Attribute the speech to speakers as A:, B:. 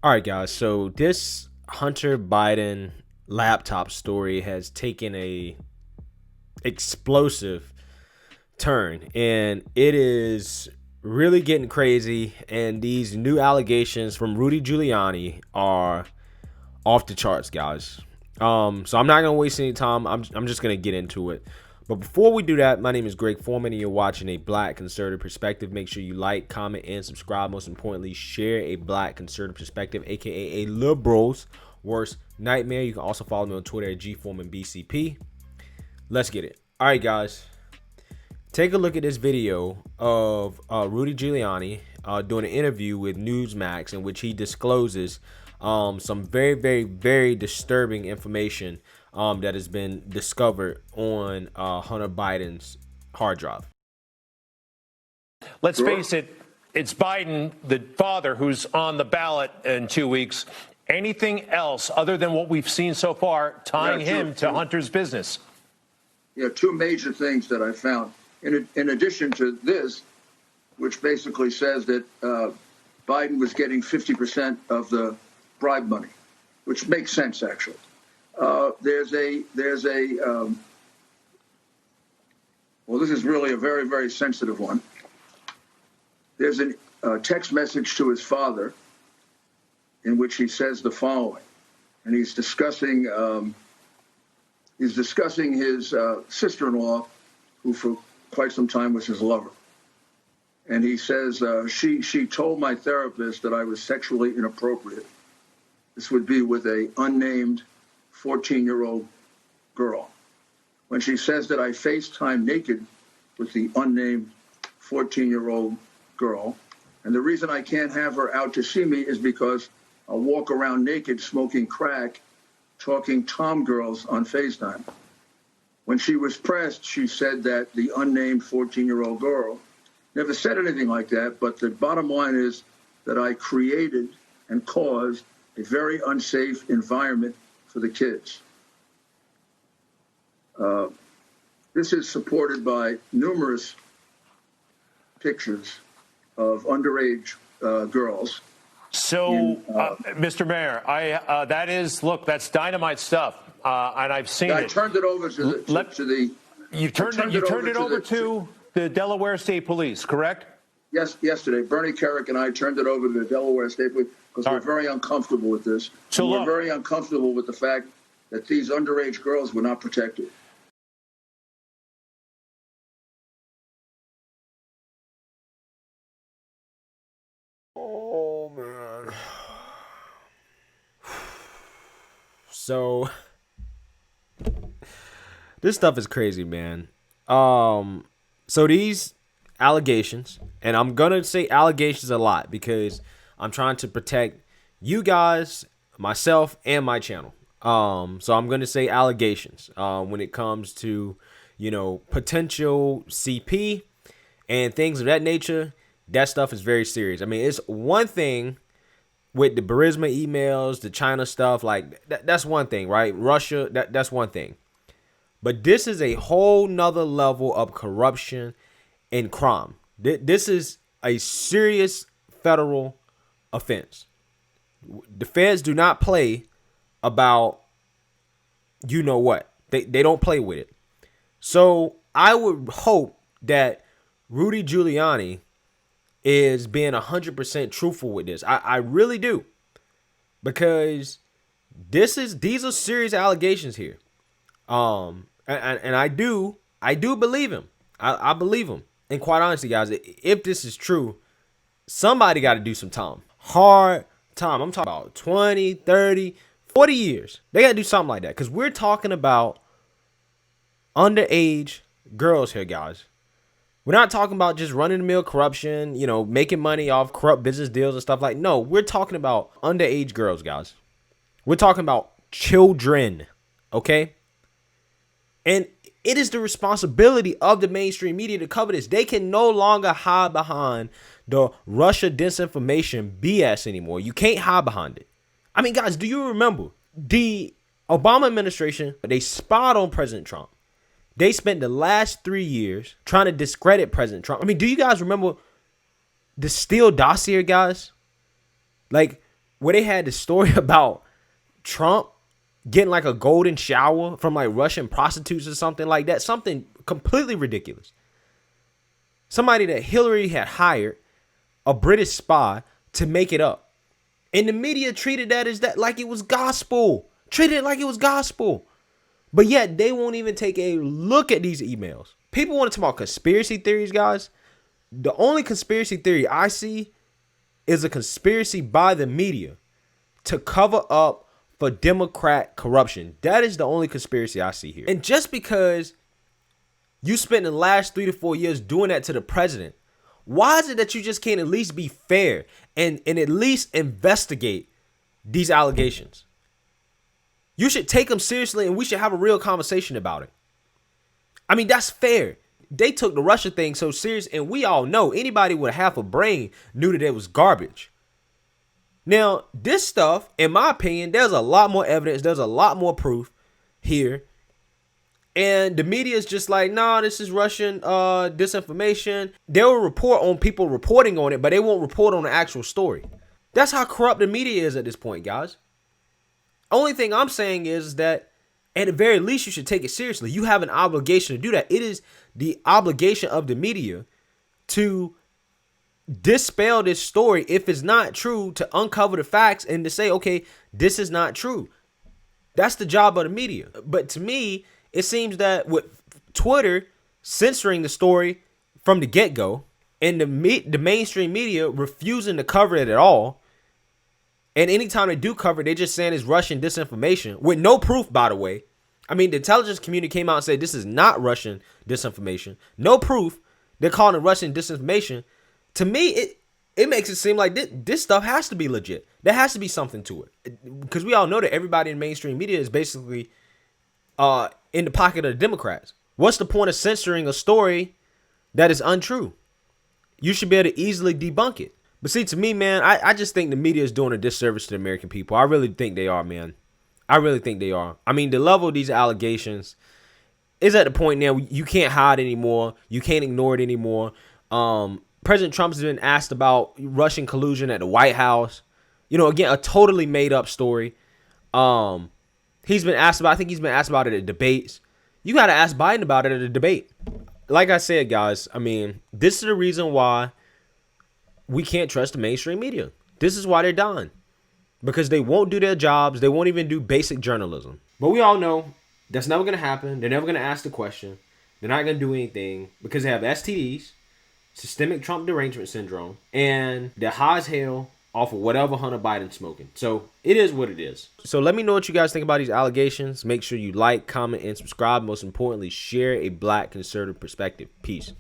A: All right, guys. So this Hunter Biden laptop story has taken a explosive turn, and it is really getting crazy. And these new allegations from Rudy Giuliani are off the charts, guys. So I'm not gonna waste any time. I'm just gonna get into it. But before we do that, my name is Greg Foreman, and you're watching A Black Conservative Perspective. Make sure you like, comment, and subscribe. Most importantly, share A Black Conservative Perspective, aka a liberal's worst nightmare. You can also follow me on Twitter at GForemanBCP. Let's get it. All right, guys. Take a look at this video of Rudy Giuliani doing an interview with Newsmax in which he discloses some very, very, very disturbing information that has been discovered on Hunter Biden's hard drive.
B: Let's face it, it's Biden, the father, who's on the ballot in 2 weeks. Anything else other than what we've seen so far tying him to Hunter's business?
C: Yeah, two major things that I found. In addition to this, which basically says that Biden was getting 50% of the bribe money, which makes sense, actually. Well, this is really a very, very sensitive one. There's a text message to his father in which he says the following, and he's discussing his sister-in-law, who for quite some time was his lover. And he says, she told my therapist that I was sexually inappropriate. This would be with a unnamed 14-year-old girl. When she says that I FaceTime naked with the unnamed 14-year-old girl, and the reason I can't have her out to see me is because I'll walk around naked smoking crack, talking tom girls on FaceTime. When she was pressed, she said that the unnamed 14-year-old girl never said anything like that, but the bottom line is that I created and caused a very unsafe environment for the kids. This is supported by numerous pictures of underage girls.
B: So, Mr. Mayor, that's dynamite stuff, and I've seen it.
C: I turned it over to the.
B: You turned it over to the Delaware State Police, correct?
C: Yes, yesterday. Bernie Kerik and I turned it over to the Delaware State Police because we're very uncomfortable with this. So we're very uncomfortable with the fact that these underage girls were not protected.
A: Oh, man. So this stuff is crazy, man. So these allegations, and I'm gonna say allegations a lot because I'm trying to protect you guys, myself, and my channel. So I'm gonna say allegations when it comes to, potential CP and things of that nature. That stuff is very serious. I mean, it's one thing with the Burisma emails, the China stuff, like that's one thing, right? Russia, that's one thing. But this is a whole nother level of corruption and crime. This is a serious federal offense. The feds do not play about what. They don't play with it. So I would hope that Rudy Giuliani is being 100% truthful with this. I really do. Because these are serious allegations here. And I do believe him. I believe him. And quite honestly, guys, if this is true, somebody got to do some time. Hard time. I'm talking about 20, 30, 40 years. They got to do something like that. Because we're talking about underage girls here, guys. We're not talking about just run-of-the-mill corruption, making money off corrupt business deals and stuff like. No, we're talking about underage girls, guys. We're talking about children, okay? And it is the responsibility of the mainstream media to cover this. They can no longer hide behind the Russia disinformation BS anymore. You can't hide behind it. I mean, guys, do you remember the Obama administration? They spied on President Trump. They spent the last 3 years trying to discredit President Trump. I mean, do you guys remember the Steele dossier, guys? Like, where they had the story about Trump getting like a golden shower from like Russian prostitutes or something like that. Something completely ridiculous. Somebody that Hillary had hired, a British spy, to make it up. And the media treated that as that like it was gospel. Treated it like it was gospel. But yet they won't even take a look at these emails. People want to talk about conspiracy theories, guys. The only conspiracy theory I see is a conspiracy by the media to cover up for Democrat corruption. That is the only conspiracy I see here. And just because you spent the last 3 to 4 years doing that to the president, why is it that you just can't at least be fair and at least investigate these allegations? You should take them seriously and we should have a real conversation about it. I mean, that's fair. They took the Russia thing so serious, and we all know anybody with half a brain knew that it was garbage. Now, this stuff, in my opinion, there's a lot more evidence. There's a lot more proof here. And the media is just like, nah, this is Russian disinformation. They'll report on people reporting on it, but they won't report on the actual story. That's how corrupt the media is at this point, guys. Only thing I'm saying is that at the very least, you should take it seriously. You have an obligation to do that. It is the obligation of the media to dispel this story if it's not true, to uncover the facts and to say, okay, this is not true. That's the job of the media. But to me, it seems that with Twitter censoring the story from the get-go and the mainstream media refusing to cover it at all, and anytime they do cover it, they're just saying it's Russian disinformation with no proof, by the way. I mean, the intelligence community came out and said this is not Russian disinformation. No proof. They're calling it Russian disinformation. To me, it makes it seem like this stuff has to be legit. There has to be something to it. Because we all know that everybody in mainstream media is basically in the pocket of the Democrats. What's the point of censoring a story that is untrue? You should be able to easily debunk it. But see, to me, man, I just think the media is doing a disservice to the American people. I really think they are, man. I really think they are. I mean, the level of these allegations is at the point now you can't hide anymore. You can't ignore it anymore. President Trump has been asked about Russian collusion at the White House. You know, again, a totally made up story. He's been asked about, I think he's been asked about it at debates. You got to ask Biden about it at a debate. Like I said, guys, I mean, this is the reason why we can't trust the mainstream media. This is why they're dying. Because they won't do their jobs. They won't even do basic journalism. But we all know that's never going to happen. They're never going to ask the question. They're not going to do anything because they have STDs, systemic Trump derangement syndrome, and they're high as hell off of whatever Hunter Biden's smoking. So it is what it is. So let me know what you guys think about these allegations. Make sure you like, comment, and subscribe. Most importantly, share a black conservative perspective. Peace.